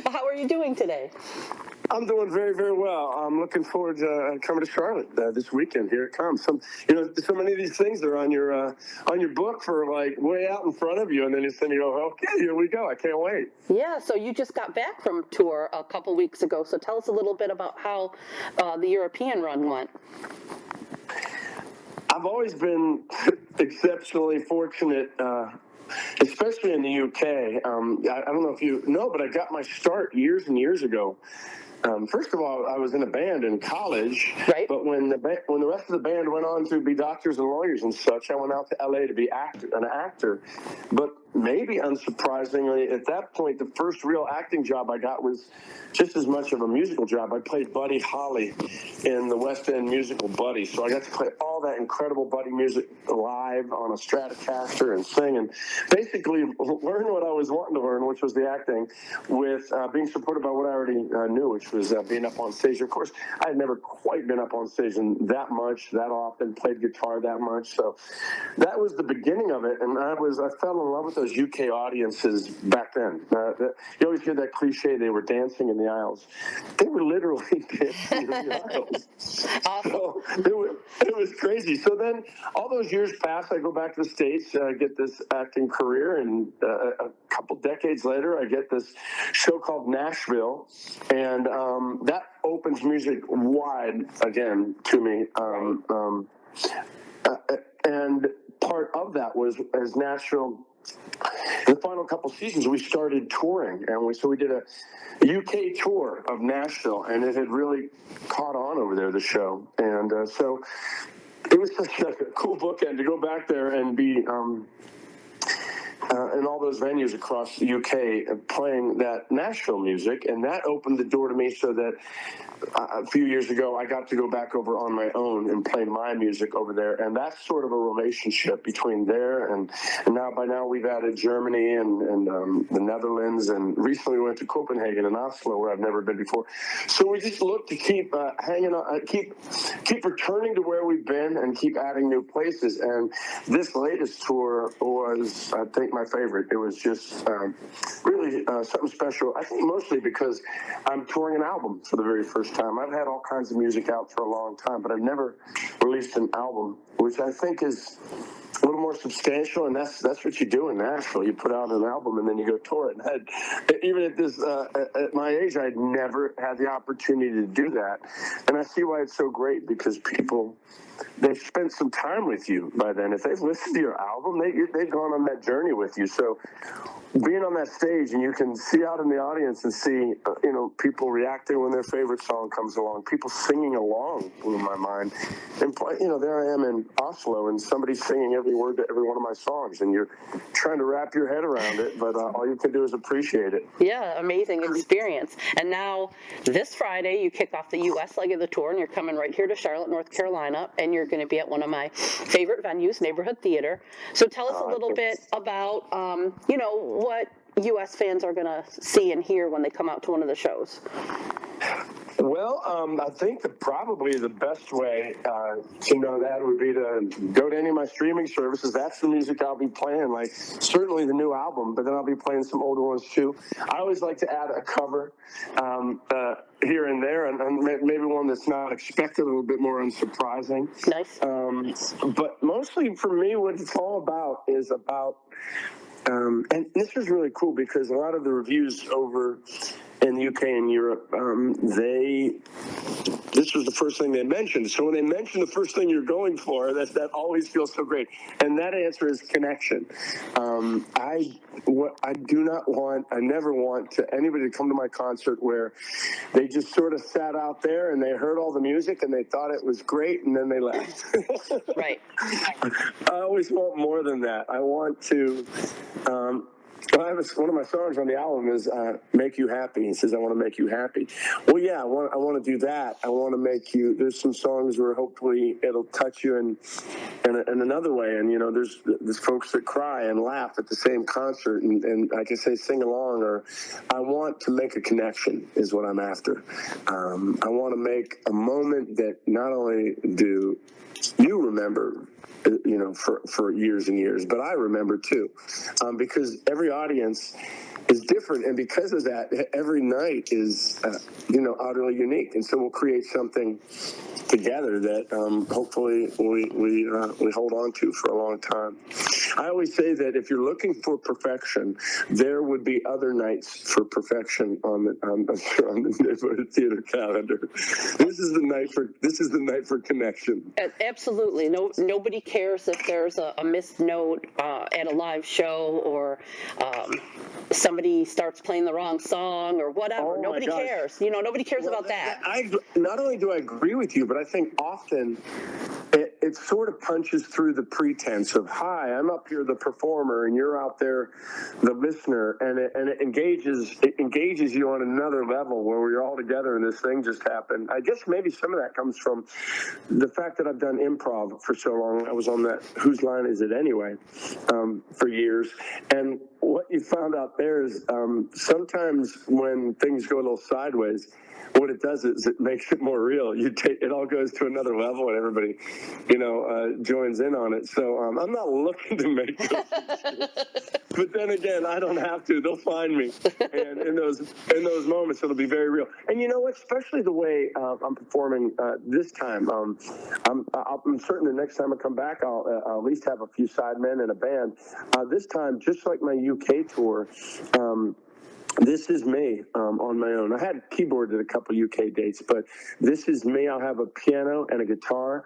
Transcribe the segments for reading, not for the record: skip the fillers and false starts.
How are you doing today? I'm doing very, very well. I'm looking forward to coming to Charlotte this weekend. Here it comes. So many of these things are on your book for like way out in front of you, and then you go, okay, here we go. I can't wait. Yeah, so you just got back from tour a couple weeks ago. So tell us a little bit about how the European run went. I've always been exceptionally fortunate. Especially in the UK. I don't know if you know, but I got my start years and years ago. First of all, I was in a band in college, Right. But when the rest of the band went on to be doctors and lawyers and such, I went out to LA to be an actor. But maybe unsurprisingly, at that point, the first real acting job I got was just as much of a musical job. I played Buddy Holly in the West End musical Buddy, so I got to play all that incredible Buddy music live on a Stratocaster and sing, and basically learn what I was wanting to learn, which was the acting, with being supported by what I already knew, which was being up on stage. Of course, I had never quite been up on stage that much, that often, played guitar that much, so that was the beginning of it, and I fell in love with those UK audiences back then. You always hear that cliche, they were dancing in the aisles. They were literally dancing in the aisles. So it was crazy. So then all those years pass, I go back to the States, get this acting career, and a couple decades later, I get this show called Nashville, and that opens music wide again to me. And part of that was, as Nashville, the final couple seasons, we started touring, and we did a UK tour of Nashville, and it had really caught on over there, the show, and so it was such a cool bookend to go back there and be in all those venues across the UK playing that Nashville music, and that opened the door to me so that a few years ago I got to go back over on my own and play my music over there, and that's sort of a relationship between there and by now we've added Germany and the Netherlands, and recently we went to Copenhagen and Oslo, where I've never been before. So we just look to keep hanging on, keep returning to where we've been and keep adding new places, and this latest tour was, I think, my favorite. It was just really something special. I think mostly because I'm touring an album for the very first time. I've had all kinds of music out for a long time, but I've never released an album, which I think is a little more substantial, and that's what you do in Nashville. You put out an album and then you go tour it. And even at my age, I'd never had the opportunity to do that, and I see why it's so great, because they've spent some time with you by then. If they've listened to your album, they've gone on that journey with you. So being on that stage, and you can see out in the audience and see, people reacting when their favorite song comes along, people singing along, blew my mind. And, there I am in Oslo, and somebody's singing every word to every one of my songs, and you're trying to wrap your head around it, but all you can do is appreciate it. Yeah, amazing experience. And now this Friday, you kick off the U.S. leg of the tour, and you're coming right here to Charlotte, North Carolina, and you're going to be at one of my favorite venues, Neighborhood Theater. So tell us a little bit about, what U.S. fans are going to see and hear when they come out to one of the shows. Well, I think that probably the best way to know that would be to go to any of my streaming services. That's the music I'll be playing, like certainly the new album, but then I'll be playing some older ones too. I always like to add a cover here and there, and maybe one that's not expected, a little bit more unsurprising. Nice. But mostly for me, what it's all about is about, and this is really cool because a lot of the reviews over in the UK and Europe, this was the first thing they mentioned. So when they mention the first thing you're going for, that always feels so great. And that answer is connection. I never want anybody to come to my concert where they just sort of sat out there and they heard all the music and they thought it was great and then they left. Right. I always want more than that. I want to. One of my songs on the album is "Make You Happy." He says, "I want to make you happy." Well, yeah, I want to do that. I want to make you. There's some songs where hopefully it'll touch you in another way. And there's folks that cry and laugh at the same concert, and I can say sing along. Or I want to make a connection is what I'm after. I want to make a moment that not only do you remember, for years and years, but I remember too, because every audience is different, and because of that, every night is utterly unique, and so we'll create something together that hopefully we hold on to for a long time. I always say that if you're looking for perfection, there would be other nights for perfection on the neighborhood theater calendar. This is the night for connection. Absolutely. Nobody cares if there's a missed note at a live show, or somebody starts playing the wrong song or whatever. Oh, nobody cares. Nobody cares about that. Not only do I agree with you, but I think often it sort of punches through the pretense of, hi, I'm up here the performer and you're out there the listener, and it engages you on another level where we're all together and this thing just happened. I guess maybe some of that comes from the fact that I've done improv for so long. I was on that Whose Line Is It Anyway for years, and what you found out there is sometimes when things go a little sideways, what it does is it makes it more real. It all goes to another level, and everybody, joins in on it. So I'm not looking to make those but then again, I don't have to. They'll find me, and in those moments, it'll be very real. And you know what? Especially the way I'm performing this time. I'm certain the next time I come back, I'll at least have a few sidemen and a band. This time, just like my UK tour. This is me on my own. I had keyboard at a couple UK dates, but this is me. I'll have a piano and a guitar.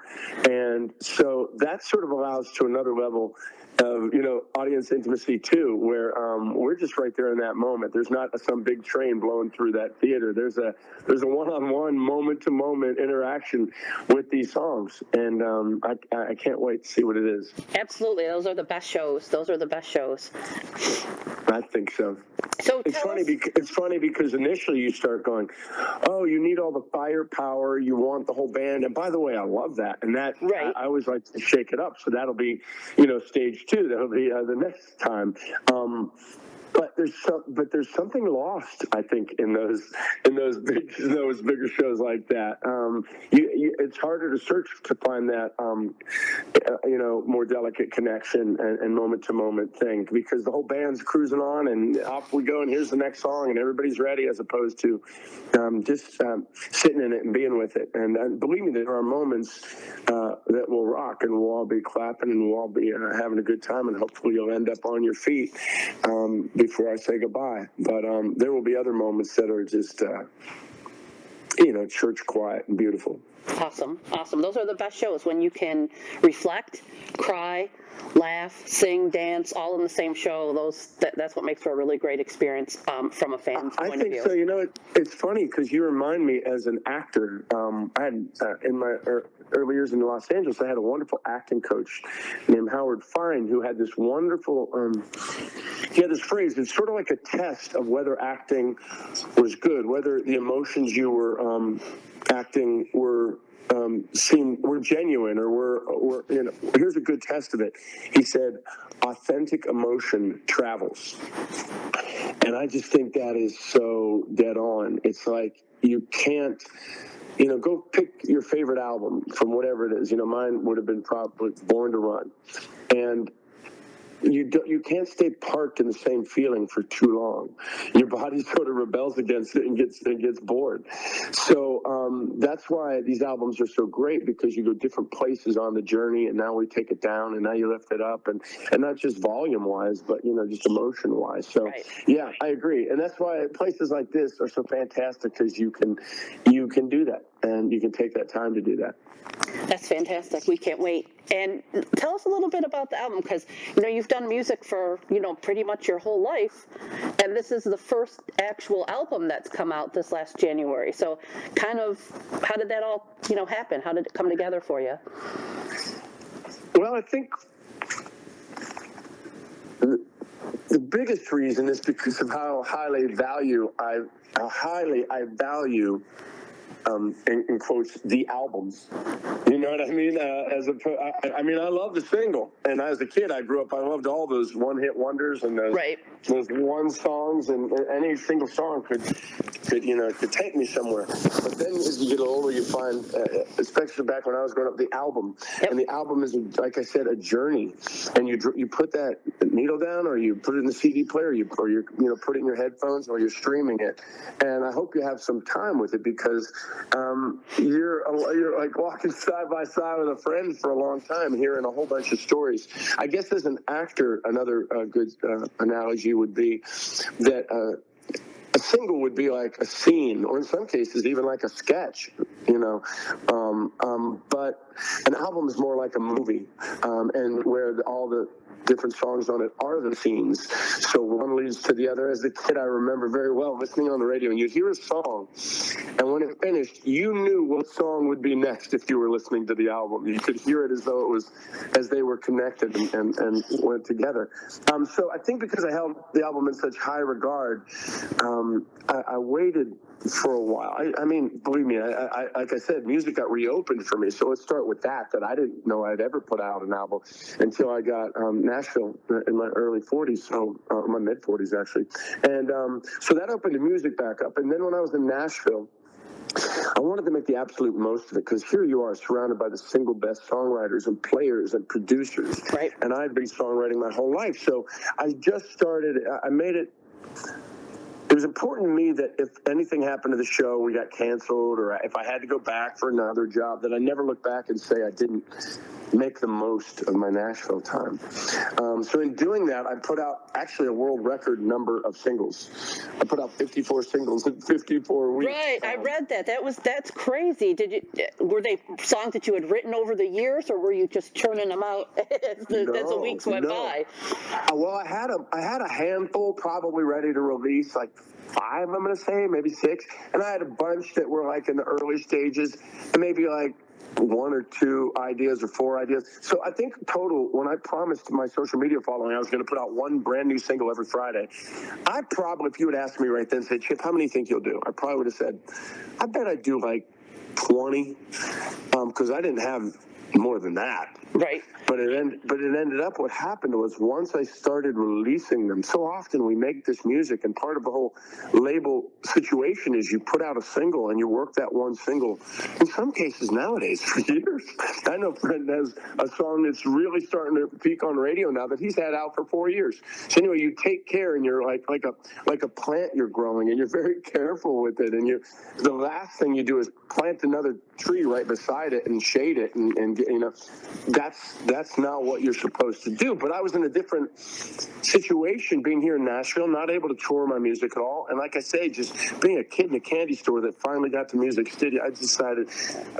And so that sort of allows to another level of, audience intimacy too, where we're just right there in that moment. There's not some big train blowing through that theater. There's a one-on-one, moment-to-moment interaction with these songs. And I can't wait to see what it is. Absolutely. Those are the best shows. I think so. So it's funny because initially you start going, oh, you need all the firepower, you want the whole band, and by the way, I love that, and that right. I always like to shake it up, so that'll be stage 2. That'll be the next time. But there's something lost, I think, in those bigger shows like that. It's harder to search to find that more delicate connection and moment to moment thing, because the whole band's cruising on and off we go, and here's the next song and everybody's ready, as opposed to just sitting in it and being with it. And believe me, there are moments that will rock, and we'll all be clapping and we'll all be having a good time, and hopefully you'll end up on your feet before I say goodbye. But there will be other moments that are just, church quiet and beautiful. Awesome. Those are the best shows, when you can reflect, cry, laugh, sing, dance, all in the same show. That's what makes for a really great experience from a fan's point of view. I think so. It's funny because you remind me as an actor. I had in my early years in Los Angeles, I had a wonderful acting coach named Howard Fine, who had this wonderful. He had this phrase. It's sort of like a test of whether acting was good, whether the emotions you were acting were genuine, or were here's a good test of it. He said, authentic emotion travels. And I just think that is so dead on. It's like you can't, go pick your favorite album from whatever it is. Mine would have been probably Born to Run. And you can't stay parked in the same feeling for too long. Your body sort of rebels against it and gets bored. So that's why these albums are so great, because you go different places on the journey, and now we take it down, and now you lift it up, and not just volume wise, but just emotion wise. So right. Yeah, I agree, and that's why places like this are so fantastic, because you can do that, and you can take that time to do that. That's fantastic. We can't wait. And tell us a little bit about the album, because you've done music for pretty much your whole life, and this is the first actual album that's come out this last January. So kind of how did that all happen? How did it come together for you? Well, I think the biggest reason is because of how highly I value in quotes, the albums. You know what I mean? I love the single. And as a kid, I loved all those one-hit wonders and those one songs, and any single song could could take me somewhere. But then as you get older, you find, especially back when I was growing up, the album. Yep. And the album is, like I said, a journey. And you put that needle down, or you put it in the CD player, or you put it in your headphones, or you're streaming it. And I hope you have some time with it, because you're like walking side by side with a friend for a long time, hearing a whole bunch of stories. I guess as an actor, another good analogy would be that a single would be like a scene, or in some cases even like a sketch, but an album is more like a movie, and where all the different songs on it are the scenes. So one leads to the other. As a kid, I remember very well listening on the radio, and you'd hear a song, and when it finished, you knew what song would be next if you were listening to the album. You could hear it as though it was, as they were connected and went together. So I think because I held the album in such high regard, I waited for a while. I mean, believe me, I like I said, music got reopened for me. So let's start with that I didn't know I'd ever put out an album until I got Nashville in my early 40s, so my mid 40s actually. And so that opened the music back up. And then when I was in Nashville, I wanted to make the absolute most of it, because here you are surrounded by the single best songwriters and players and producers. Right. And I'd been songwriting my whole life. So I just started, I made it. It was important to me that if anything happened to the show, we got canceled, or if I had to go back for another job, that I never look back and say I didn't make the most of my Nashville time. So in doing that, I put out actually a world record number of singles. I put out 54 singles in 54 weeks. Right, I read that. That's crazy. Were they songs that you had written over the years, or were you just churning them out as the weeks went by? Well, I had a handful probably ready to release, like 5, I'm going to say, maybe 6. And I had a bunch that were like in the early stages, and maybe like 1 or 2 ideas or 4 ideas. So I think total, when I promised my social media following I was going to put out 1 brand new single every Friday, I probably, if you would ask me right then, say, Chip, how many do you think you'll do? I probably would have said, I bet I'd do like 20, because I didn't have more than that. Right. But it ended up, what happened was, once I started releasing them, so often we make this music, and part of the whole label situation is you put out a single and you work that one single, in some cases nowadays, for years. I know Brent has a song that's really starting to peak on radio now that he's had out for 4 years. So anyway, you take care, and you're like a plant you're growing, and you're very careful with it, and the last thing you do is plant another tree right beside it and shade it, and that's not what you're supposed to do. But I was in a different situation, being here in Nashville, not able to tour my music at all. And like I say, just being a kid in a candy store that finally got to Music City, I decided,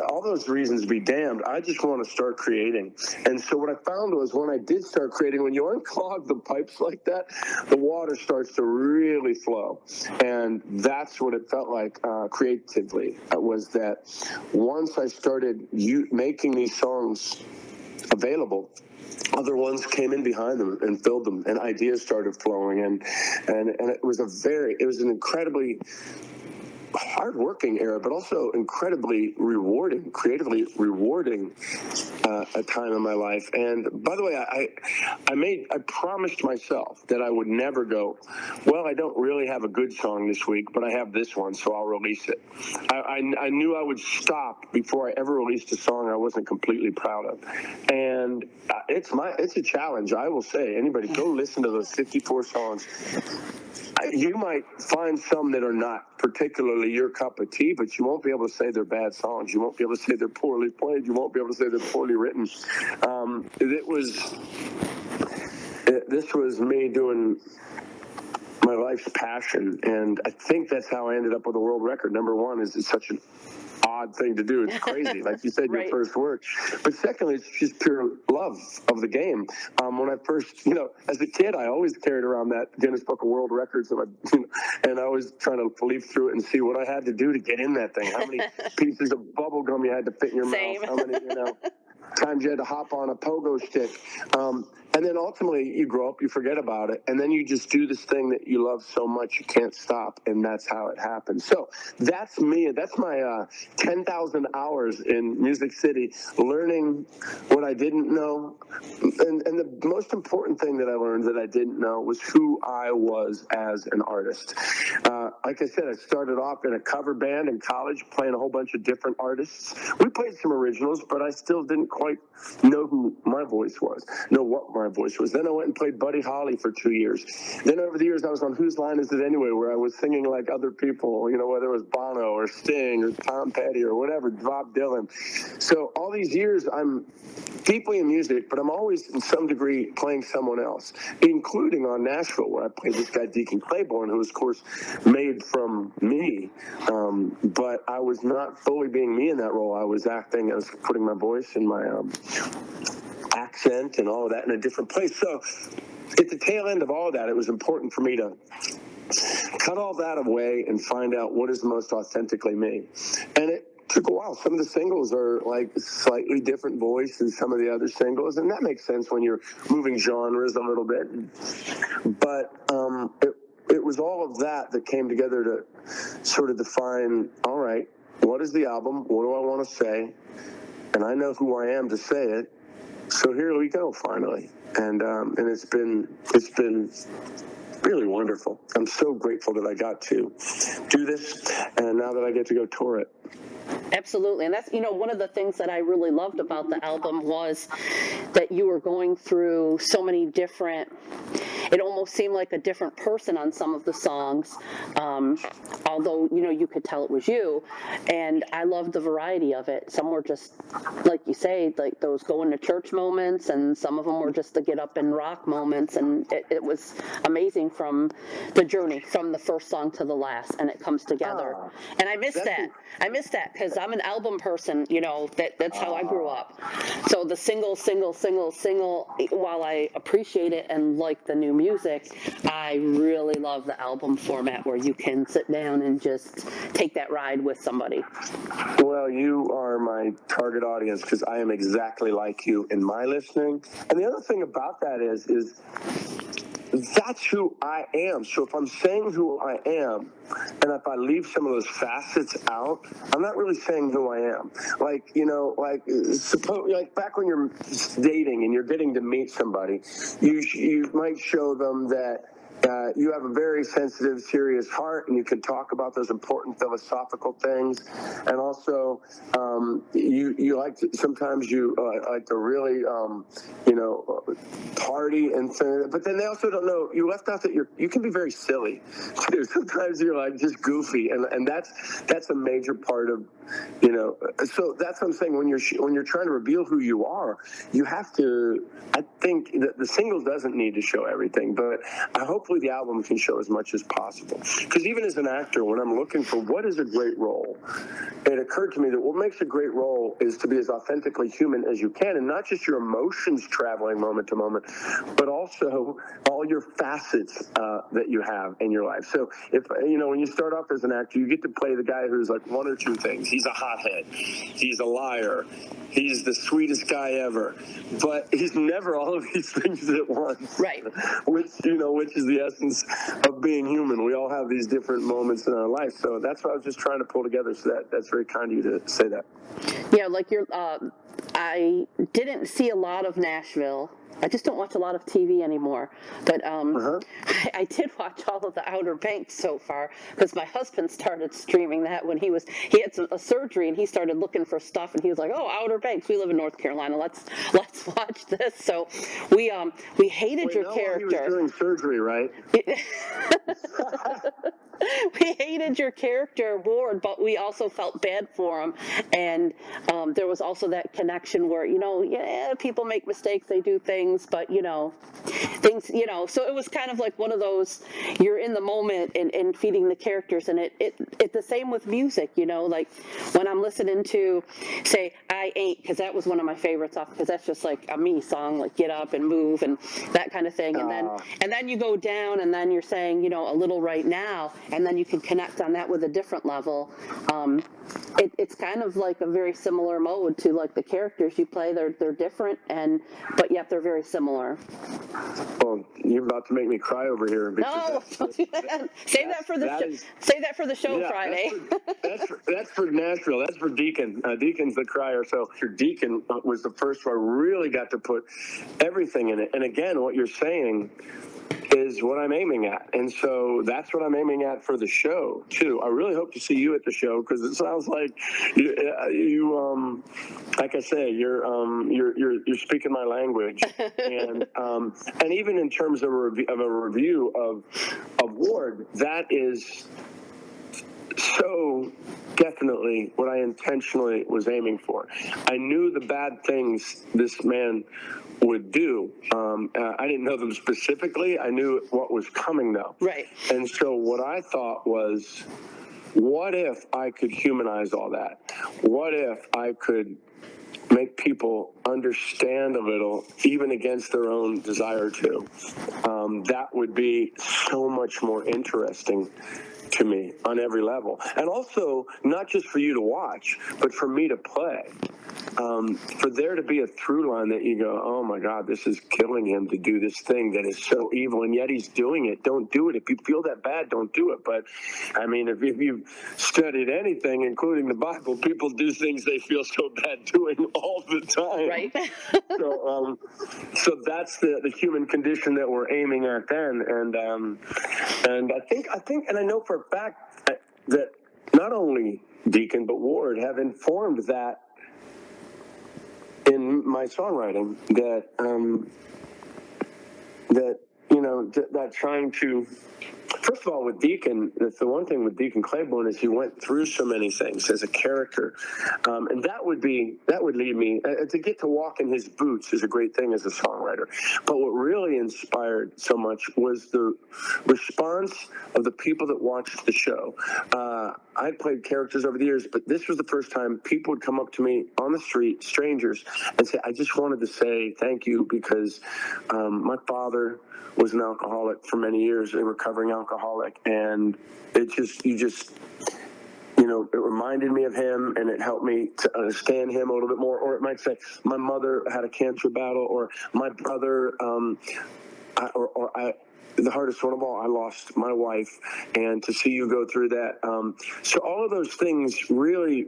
all those reasons be damned, I just want to start creating. And so what I found was, when I did start creating, when you unclog the pipes like that, the water starts to really flow. And that's what it felt like creatively, was that once I started making these songs available, other ones came in behind them and filled them, and ideas started flowing, and it was an incredibly hard-working era, but also incredibly rewarding, creatively rewarding a time in my life. And by the way, I promised myself that I would never go, well, I don't really have a good song this week, but I have this one, so I'll release it. I knew I would stop before I ever released a song I wasn't completely proud of. And it's a challenge, I will say. Anybody, go listen to those 54 songs. You might find some that are not particularly your cup of tea, but you won't be able to say they're bad songs. You won't be able to say they're poorly played. You won't be able to say they're poorly written. This was me doing my life's passion, and I think that's how I ended up with a world record. Number one is it's such an odd thing to do. It's crazy, like you said, right. Your first work. But secondly, it's just pure love of the game. When I first, as a kid, I always carried around that Guinness Book of World Records, and I was trying to leaf through it and see what I had to do to get in that thing. How many pieces of bubble gum you had to fit in your Same. mouth? How many, times you had to hop on a pogo stick. And then ultimately you grow up, you forget about it, and then you just do this thing that you love so much you can't stop, and that's how it happens. So that's me. That's my 10,000 hours in Music City, learning what I didn't know. And the most important thing that I learned that I didn't know was who I was as an artist. Like I said, I started off in a cover band in college, playing a whole bunch of different artists. We played some originals, but I still didn't quite know who my voice was, know what my voice was. Then I went and played Buddy Holly for 2 years. Then over the years, I was on Whose Line Is It Anyway, where I was singing like other people, you know, whether it was Bono or Sting or Tom Petty or whatever, Bob Dylan. So all these years, I'm deeply in music, but I'm always in some degree playing someone else, including on Nashville, where I played this guy Deacon Claiborne, who was, of course, made from me. But I was not fully being me in that role. I was acting, I was putting my voice and my accent and all of that in a different place. So at the tail end of all of that, it was important for me to cut all that away and find out what is most authentically me. And it took a while. Some of the singles are like slightly different voice than some of the other singles, and that makes sense when you're moving genres a little bit. But it was all of that that came together to sort of define, all right, what is the album? What do I want to say? And I know who I am to say it. So here we go, finally. And it's been really wonderful. I'm so grateful that I got to do this, and now that I get to go tour it. Absolutely. And that's, one of the things that I really loved about the album was that you were going through so many different, it almost seemed like a different person on some of the songs, although, you could tell it was you. And I loved the variety of it. Some were just, like you say, like those going to church moments, and some of them were just the get up and rock moments. And it was amazing from the journey, from the first song to the last, and it comes together. And I miss that. I miss that because I'm an album person, that's how I grew up. So the single, while I appreciate it and like the new music, I really love the album format where you can sit down and just take that ride with somebody. Well, you are my target audience because I am exactly like you in my listening. And the other thing about that is that's who I am. So if I'm saying who I am, and if I leave some of those facets out, I'm not really saying who I am. Like, suppose, like back when you're dating and you're getting to meet somebody, you might show them that you have a very sensitive, serious heart, and you can talk about those important philosophical things. And also, you like to, sometimes you like to really, party and but then they also don't know. You left out that you can be very silly too. Sometimes you're like just goofy, and that's a major part of, So that's what I'm saying. When you're trying to reveal who you are, you have to. I think that the single doesn't need to show everything, but hopefully the album can show as much as possible. Because even as an actor, when I'm looking for what is a great role, it occurred to me that what makes a great role is to be as authentically human as you can, and not just your emotions traveling moment to moment, but also all your facets that you have in your life. So if when you start off as an actor, you get to play the guy who's like one or two things. He's a hothead, he's a liar, he's the sweetest guy ever, but he's never all of these things at once. Right. Which is the essence of being human. We all have these different moments in our life. So that's what I was just trying to pull together. So that's very kind of you to say that. Yeah, like I didn't see a lot of Nashville. I just don't watch a lot of TV anymore. But I did watch all of the Outer Banks so far because my husband started streaming that when he had a surgery and he started looking for stuff and he was like, "Oh, Outer Banks, we live in North Carolina. Let's watch this." So we hated your character. He was doing surgery, right? We hated your character, Ward, but we also felt bad for him. And there was also that connection where, people make mistakes, they do things, but, things, so it was kind of like one of those, you're in the moment and feeding the characters. And it the same with music, like when I'm listening to, say, I Ain't, because that was one of my favorites off, because that's just like a me song, like get up and move and that kind of thing. And then you go down and then you're saying, a little right now. And then you can connect on that with a different level. It's kind of like a very similar mode to like the characters you play. They're different, but yet they're very similar. Well, you're about to make me cry over here. No, don't do that. Save that for the show. Save that for the show Friday. That's for Nashville. That's for Deacon. Deacon's the crier. So your Deacon was the first where I really got to put everything in it. And again, what you're saying is what I'm aiming at, and so that's what I'm aiming at for the show too. I really hope to see you at the show because it sounds like you like I say, you're speaking my language, and even in terms of a review of Ward, that is so definitely what I intentionally was aiming for. I knew the bad things this man would do. I didn't know them specifically. I knew what was coming, though. Right. And so what I thought was, what if I could humanize all that? What if I could make people understand a little, even against their own desire to? That would be so much more interesting to me on every level. And also, not just for you to watch, but for me to play. For there to be a through line that you go, oh my God, this is killing him to do this thing that is so evil, and yet he's doing it. Don't do it. If you feel that bad, don't do it. But I mean, if you've studied anything, including the Bible, people do things they feel so bad doing all the time. Right. So that's the human condition that we're aiming at then. And I think, and I know for a fact that not only Deacon but Ward have informed that in my songwriting, that trying to, first of all, with Deacon, that's the one thing with Deacon Claiborne is he went through so many things as a character, and that would lead me to get to walk in his boots is a great thing as a songwriter. But what really inspired so much was the response of the people that watched the show. I'd played characters over the years, but this was the first time people would come up to me on the street, strangers, and say, I just wanted to say thank you because my father was an alcoholic for many years, a recovering alcoholic, and it reminded me of him, and it helped me to understand him a little bit more. Or it might say, my mother had a cancer battle, or my brother, the hardest one of all, I lost my wife, and to see you go through that. So all of those things really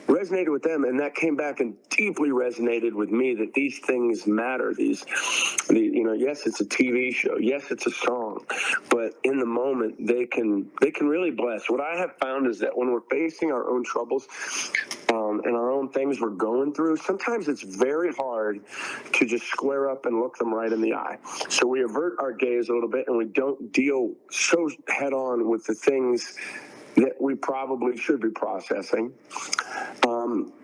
resonated with them, and that came back and deeply resonated with me, that these things matter. Yes, it's a TV show, yes, it's a song, but in the moment they can really bless. What I have found is that when we're facing our own troubles and our own things we're going through, sometimes it's very hard to just square up and look them right in the eye. So we avert our gaze a little bit, and we don't deal so head on with the things that we probably should be processing.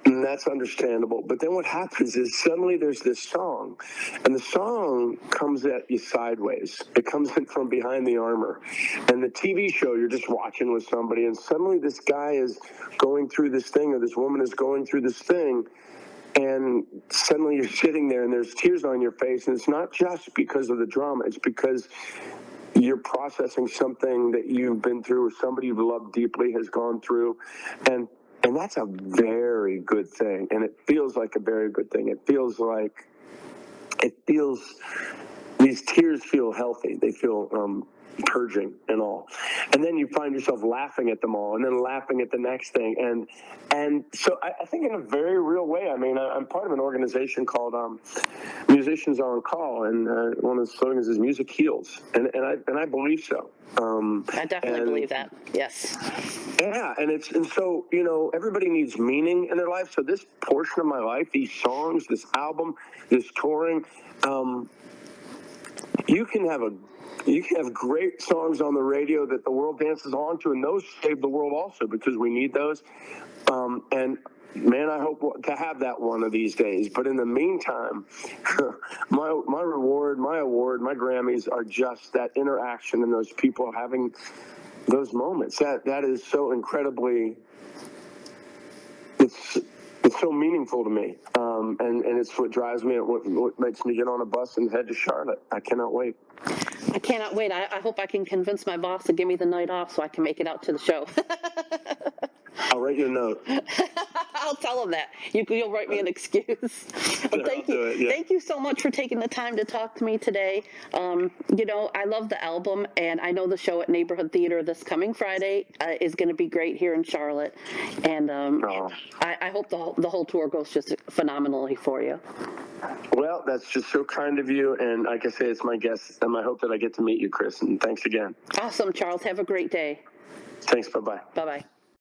And that's understandable. But then what happens is suddenly there's this song, and the song comes at you sideways. It comes in from behind the armor. And the TV show you're just watching with somebody, and suddenly this guy is going through this thing, or this woman is going through this thing, and suddenly you're sitting there and there's tears on your face, and it's not just because of the drama, it's because you're processing something that you've been through, or somebody you've loved deeply has gone through, and that's a very good thing, and it feels like a very good thing. These tears feel healthy. They feel purging and all, and then you find yourself laughing at them all, and then laughing at the next thing, and so I think in a very real way. I mean, I'm part of an organization called Musicians on Call, and one of the slogans is "Music Heals," and I believe so. I definitely believe that. Yes. Yeah, and so everybody needs meaning in their life. So this portion of my life, these songs, this album, this touring, you can have great songs on the radio that the world dances on to, and those save the world also, because we need those. And man, I hope to have that one of these days. But in the meantime, my reward, my award, my Grammys are just that interaction and those people having those moments. That is so incredibly, it's so meaningful to me. And it's what drives me, what makes me get on a bus and head to Charlotte. I cannot wait. I cannot wait. I hope I can convince my boss to give me the night off so I can make it out to the show. I'll write you a note. I'll tell him that. You'll write me an excuse. Well, thank I'll you. do it, yeah. Thank you so much for taking the time to talk to me today. I love the album, and I know the show at Neighborhood Theater this coming Friday is going to be great here in Charlotte. And I hope the whole tour goes just phenomenally for you. Well, that's just so kind of you. And like I say, it's my guess and my hope that I get to meet you, Chris. And thanks again. Awesome, Charles. Have a great day. Thanks. Bye-bye. Bye-bye.